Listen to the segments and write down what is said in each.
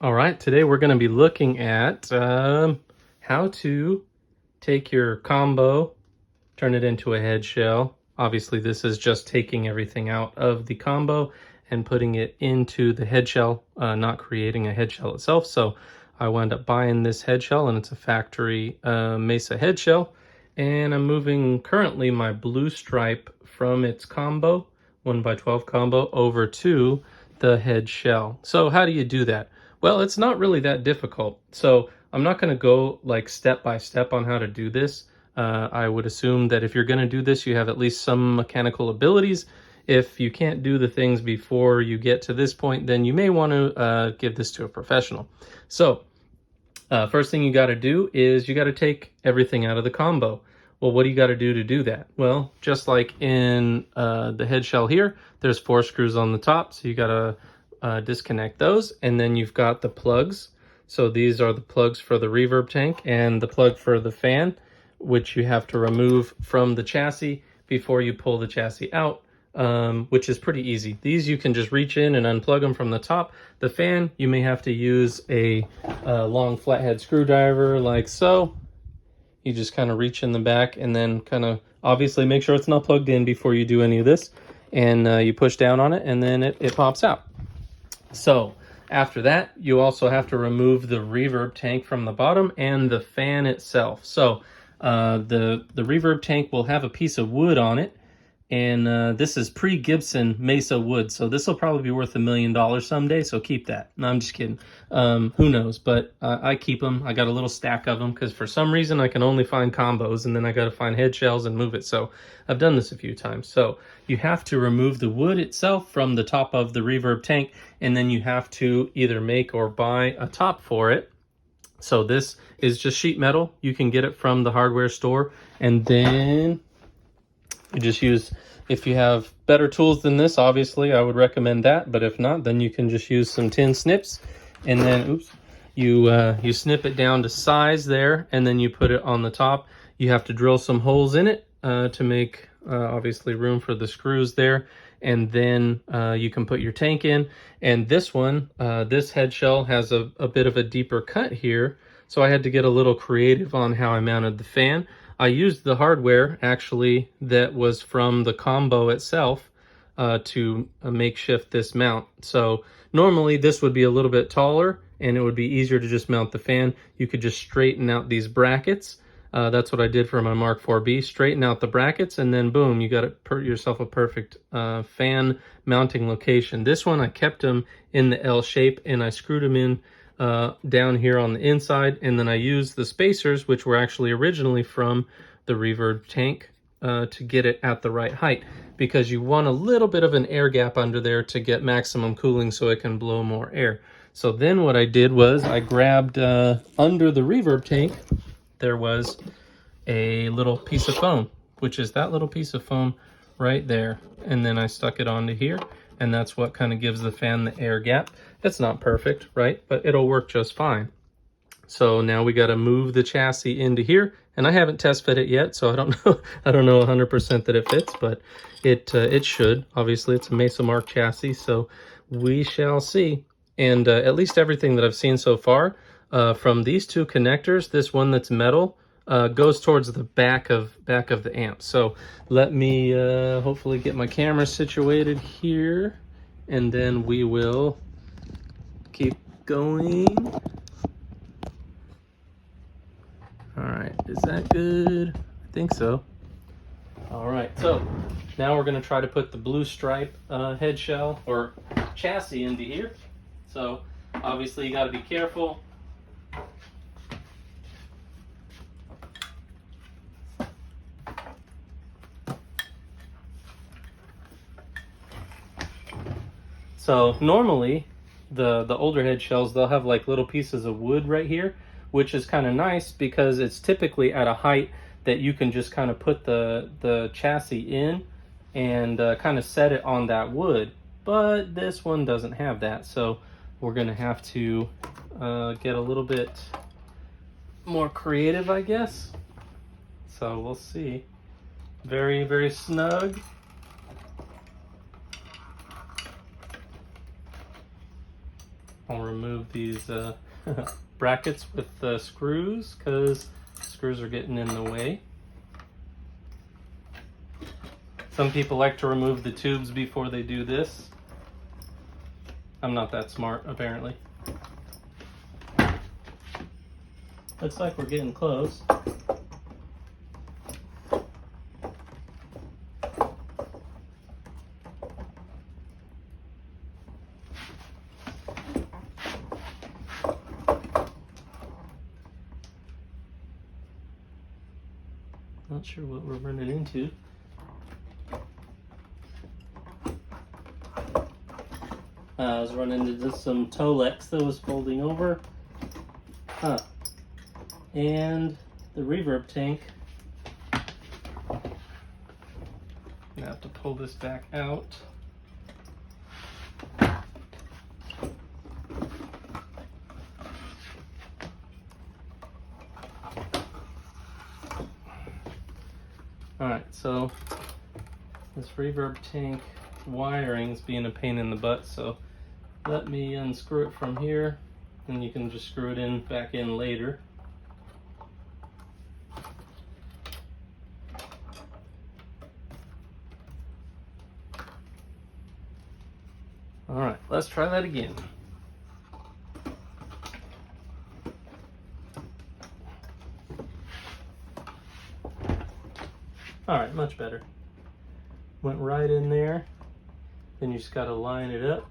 All right, today we're going to be looking at how to take your combo, turn it into a head shell. Obviously, this is just taking everything out of the combo and putting it into the head shell, not creating a head shell itself. So I wound up buying this head shell, and it's a factory Mesa head shell. And I'm moving currently my blue stripe from its combo, 1x12 combo, over to the head shell. So how do you do that? Well, it's not really that difficult. So I'm not going to go like step by step on how to do this. I would assume that if you're going to do this, you have at least some mechanical abilities. If you can't do the things before you get to this point, then you may want to give this to a professional. So first thing you got to do is you got to take everything out of the combo. Well, what do you got to do that? Well, just like in the head shell here, there's 4 screws on the top, so you got to disconnect those, and then you've got the plugs. So these are the plugs for the reverb tank and the plug for the fan, which you have to remove from the chassis before you pull the chassis out, which is pretty easy. These you can just reach in and unplug them from the top. The fan, you may have to use a long flathead screwdriver like so. You just kind of reach in the back and then kind of obviously make sure it's not plugged in before you do any of this. And you push down on it and then it pops out. So after that, you also have to remove the reverb tank from the bottom and the fan itself. So the reverb tank will have a piece of wood on it, and this is pre-Gibson Mesa wood, so this will probably be worth $1 million someday, so keep that. No, I'm just kidding. Who knows, but I keep them. I got a little stack of them because for some reason I can only find combos, and then I got to find head shells and move it, so I've done this a few times. So you have to remove the wood itself from the top of the reverb tank, and then you have to either make or buy a top for it. So this is just sheet metal. You can get it from the hardware store, and then you just use, if you have better tools than this, obviously I would recommend that, but if not, then you can just use some tin snips, and then you snip it down to size there, and then you put it on the top. You have to drill some holes in it to make obviously room for the screws there, and then you can put your tank in. And this one, this head shell has a bit of a deeper cut here, so I had to get a little creative on how I mounted the fan. I used the hardware actually that was from the combo itself to makeshift this mount. So normally this would be a little bit taller and it would be easier to just mount the fan. You could just straighten out these brackets. That's what I did for my Mark 4B. Straighten out the brackets, and then boom, you got yourself a perfect fan mounting location. This one I kept them in the L shape, and I screwed them in down here on the inside, and then I used the spacers, which were actually originally from the reverb tank, to get it at the right height, because you want a little bit of an air gap under there to get maximum cooling so it can blow more air. So then what I did was I grabbed under the reverb tank, there was a little piece of foam, which is that little piece of foam right there, and then I stuck it onto here, and that's what kind of gives the fan the air gap. It's not perfect, right? But it'll work just fine. So now we got to move the chassis into here, and I haven't test fit it yet, so I don't know. I don't know 100% that it fits, but it should. Obviously, it's a Mesa Mark chassis, so we shall see. And at least everything that I've seen so far from these 2 connectors, this one that's metal goes towards the back of the amp. So let me hopefully get my camera situated here, and then we will keep going. All right, is that good? I think so. All right, so now we're gonna try to put the blue stripe head shell or chassis into here. So obviously you gotta be careful. So normally the older head shells, they'll have like little pieces of wood right here, which is kind of nice because it's typically at a height that you can just kind of put the chassis in and kind of set it on that wood. But this one doesn't have that, so we're gonna have to get a little bit more creative, I guess. So we'll see. Very, very snug. I'll remove these brackets with the screws because screws are getting in the way. Some people like to remove the tubes before they do this. I'm not that smart, apparently. Looks like we're getting close. Not sure what we're running into. I was running into some Tolex that was folding over. And the reverb tank. I'm gonna have to pull this back out. Alright, so this reverb tank wiring is being a pain in the butt, so let me unscrew it from here, and you can just screw it back in later. Alright, let's try that again. Alright, much better. Went right in there. Then you just got to line it up.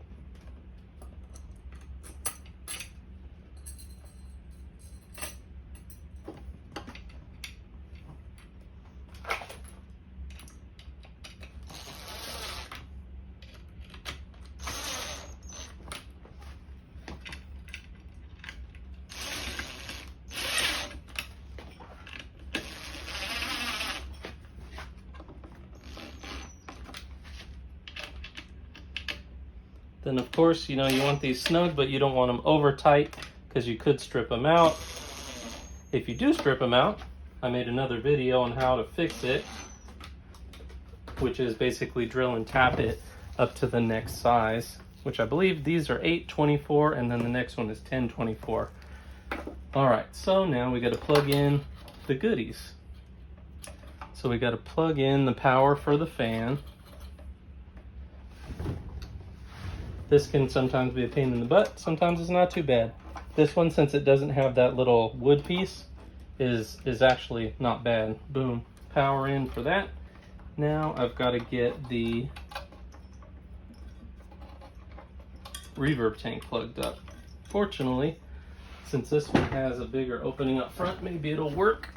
Then of course, you know, you want these snug, but you don't want them over tight because you could strip them out. If you do strip them out, I made another video on how to fix it, which is basically drill and tap it up to the next size, which I believe these are 824 and then the next one is 1024. All right, so now we got to plug in the goodies. So we got to plug in the power for the fan. This can sometimes be a pain in the butt, sometimes it's not too bad. This one, since it doesn't have that little wood piece, is actually not bad. Boom, power in for that. Now I've got to get the reverb tank plugged up. Fortunately, since this one has a bigger opening up front, maybe it'll work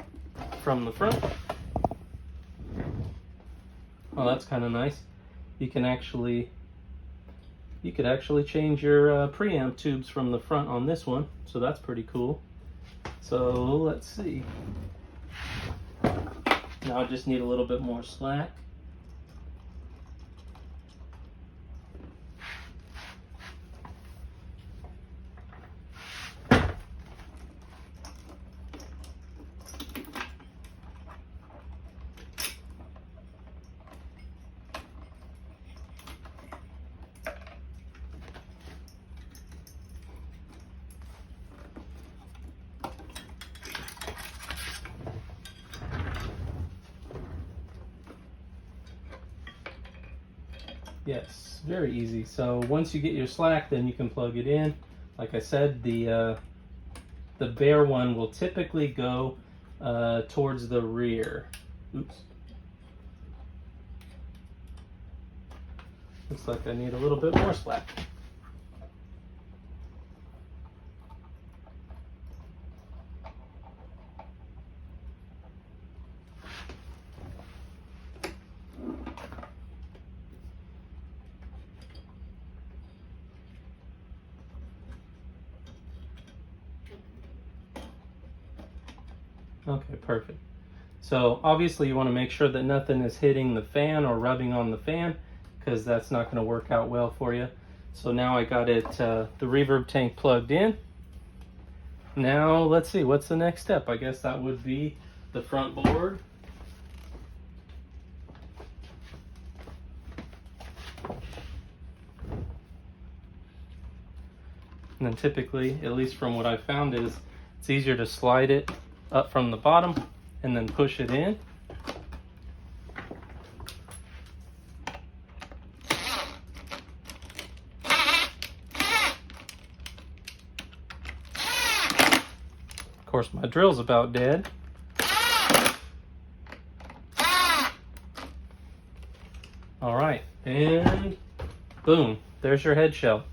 from the front. Oh, that's kind of nice. You could actually change your preamp tubes from the front on this one, so that's pretty cool. So let's see. Now I just need a little bit more slack. Yes, very easy. So once you get your slack, then you can plug it in. Like I said, the bare one will typically go towards the rear. Oops. Looks like I need a little bit more slack. Okay, perfect. So obviously you want to make sure that nothing is hitting the fan or rubbing on the fan, because that's not going to work out well for you. So now I got it, the reverb tank plugged in. Now let's see, what's the next step? I guess that would be the front board. And then typically, at least from what I've found, is it's easier to slide it up from the bottom and then push it in. Of course, my drill's about dead. All right, and boom, there's your head shell.